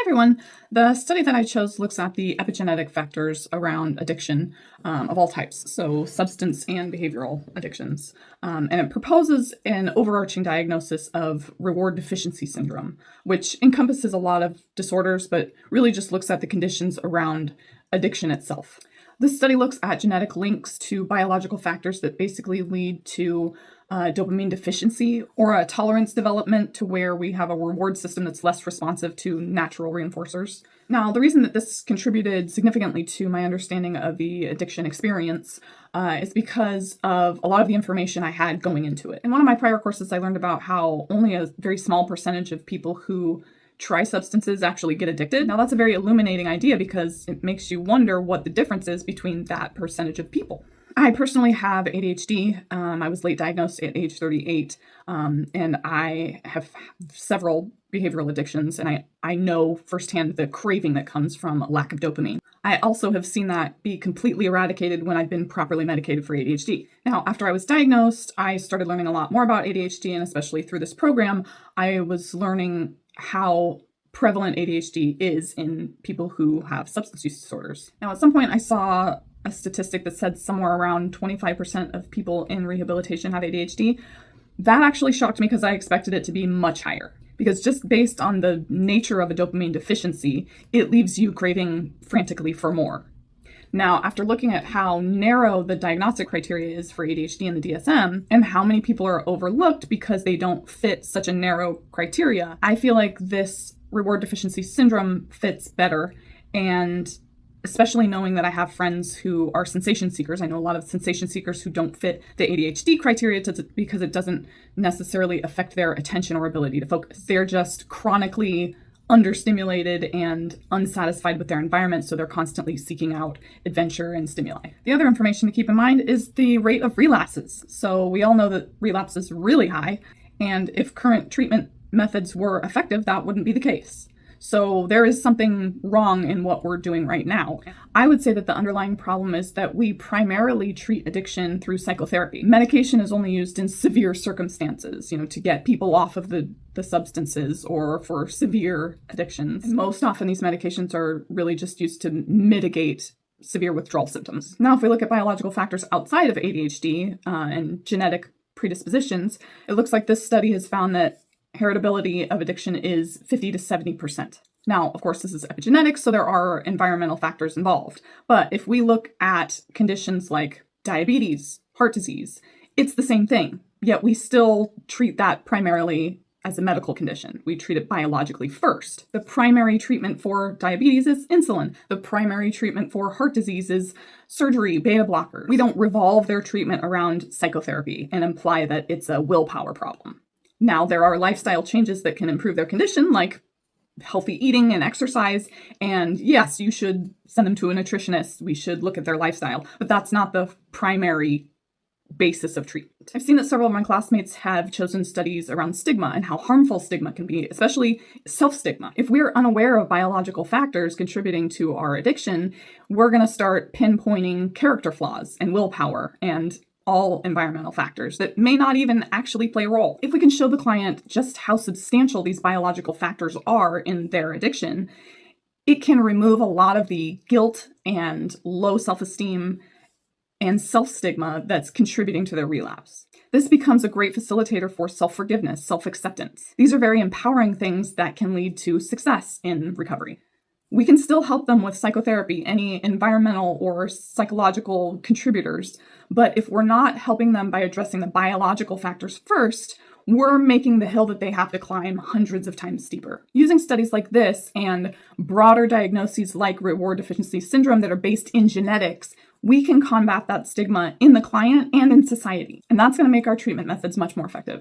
Everyone. The study that I chose looks at the epigenetic factors around addiction of all types, so substance and behavioral addictions. And it proposes an overarching diagnosis of reward deficiency syndrome, which encompasses a lot of disorders, but really just looks at the conditions around addiction itself. This study looks at genetic links to biological factors that basically lead to dopamine deficiency or a tolerance development to where we have a reward system that's less responsive to natural reinforcers. Now, the reason that this contributed significantly to my understanding of the addiction experience is because of a lot of the information I had going into it. In one of my prior courses, I learned about how only a very small percentage of people who try substances actually get addicted. Now, that's a very illuminating idea because it makes you wonder what the difference is between that percentage of people. I personally have ADHD. I was late diagnosed at age 38, and I have several behavioral addictions, and I know firsthand the craving that comes from a lack of dopamine. I also have seen that be completely eradicated when I've been properly medicated for ADHD. Now, after I was diagnosed, I started learning a lot more about ADHD, and especially through this program, I was learning how prevalent ADHD is in people who have substance use disorders. Now, at some point, I saw a statistic that said somewhere around 25% of people in rehabilitation have ADHD. That actually shocked me because I expected it to be much higher. Because just based on the nature of a dopamine deficiency, it leaves you craving frantically for more. Now, after looking at how narrow the diagnostic criteria is for ADHD in the DSM and how many people are overlooked because they don't fit such a narrow criteria, I feel like this reward deficiency syndrome fits better. And especially knowing that I have friends who are sensation seekers. I know a lot of sensation seekers who don't fit the ADHD criteria because it doesn't necessarily affect their attention or ability to focus. They're just chronically understimulated and unsatisfied with their environment, so they're constantly seeking out adventure and stimuli. The other information to keep in mind is the rate of relapses. So we all know that relapse is really high, and if current treatment methods were effective, that wouldn't be the case. So there is something wrong in what we're doing right now. I would say that the underlying problem is that we primarily treat addiction through psychotherapy. Medication is only used in severe circumstances, to get people off of the substances or for severe addictions. And most often these medications are really just used to mitigate severe withdrawal symptoms. Now, if we look at biological factors outside of ADHD and genetic predispositions, it looks like this study has found that heritability of addiction is 50 to 70%. Now, of course, this is epigenetics, so there are environmental factors involved. But if we look at conditions like diabetes, heart disease, it's the same thing. Yet we still treat that primarily as a medical condition. We treat it biologically first. The primary treatment for diabetes is insulin. The primary treatment for heart disease is surgery, beta blockers. We don't revolve their treatment around psychotherapy and imply that it's a willpower problem. Now, there are lifestyle changes that can improve their condition, like healthy eating and exercise. And yes, you should send them to a nutritionist. We should look at their lifestyle, but that's not the primary basis of treatment. I've seen that several of my classmates have chosen studies around stigma and how harmful stigma can be, especially self-stigma. If we're unaware of biological factors contributing to our addiction, we're going to start pinpointing character flaws and willpower and all environmental factors that may not even actually play a role. If we can show the client just how substantial these biological factors are in their addiction, it can remove a lot of the guilt and low self-esteem and self-stigma that's contributing to their relapse. This becomes a great facilitator for self-forgiveness, self-acceptance. These are very empowering things that can lead to success in recovery. We can still help them with psychotherapy, any environmental or psychological contributors, but if we're not helping them by addressing the biological factors first, we're making the hill that they have to climb hundreds of times steeper. Using studies like this and broader diagnoses like reward deficiency syndrome that are based in genetics, we can combat that stigma in the client and in society. And that's going to make our treatment methods much more effective.